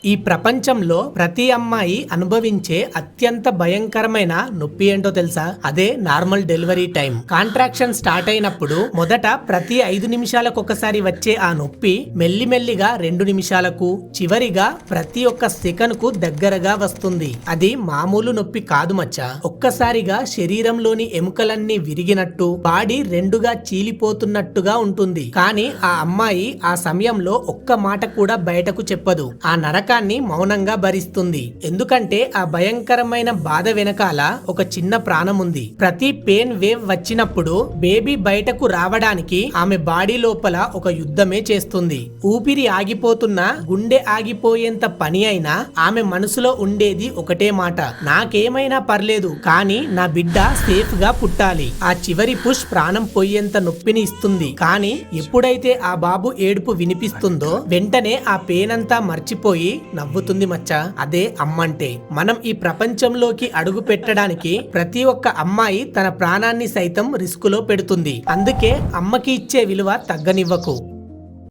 ఈ ప్రపంచంలో ప్రతి అమ్మాయి అనుభవించే అత్యంత భయంకరమైన నొప్పి ఏంటో తెలుసా? అదే normal delivery time. Contraction start అయినప్పుడు మొదట ప్రతి 5 నిమిషాలకు ఒకసారి వచ్చే ఆ నొప్పి మెల్లిమెల్లిగా 2 నిమిషాలకు, చివరిగా ప్రతి ఒక్క సెకన్ కు దగ్గరగా వస్తుంది. అది మామూలు నొప్పి కాదు మచ్చా. ఒక్కసారిగా శరీరంలోని ఎముకలన్నీ విరిగినట్టు, బాడీ రెండుగా చీలిపోతున్నట్టుగా ఉంటుంది. కానీ ఆ అమ్మాయి ఆ సమయంలో ఒక్క మాట కూడా బయటకు చెప్పదు. ఆ నరకాన్ని మౌనంగా భరిస్తుంది. ఎందుకంటే ఆ భయంకరమైన బాధ వెనకాల ఒక చిన్న ప్రాణం ఉంది. ప్రతి పెయిన్ వేవ్ వచ్చినప్పుడు బేబీ బయటకు రావడానికి ఆమె బాడీ లోపల ఒక యుద్ధమే చేస్తుంది. ఊపిరి ఆగిపోతున్నా, గుండె ఆగిపోయేంత పని అయినా ఆమె మనసులో ఉండేది ఒకటే మాట: నాకేమైనా పర్లేదు, కానీ నా బిడ్డ సేఫ్ గా పుట్టాలి. ఆ చివరి పుష్ ప్రాణం పోయేంత నొప్పిని ఇస్తుంది. కానీ ఎప్పుడైతే ఆ బాబు ఏడుపు వినిపిస్తుందో వెంటనే ఆ పెయిన్ అంతా మర్చిపోయి నవ్వుతుంది మచ్చా. అదే అమ్మంటే. మనం ఈ ప్రపంచంలోకి అడుగు పెట్టడానికి ప్రతి ఒక్క అమ్మాయి తన ప్రాణాన్ని సైతం రిస్కులో పెడుతుంది. అందుకే అమ్మకి ఇచ్చే విలువ తగ్గనివ్వకు.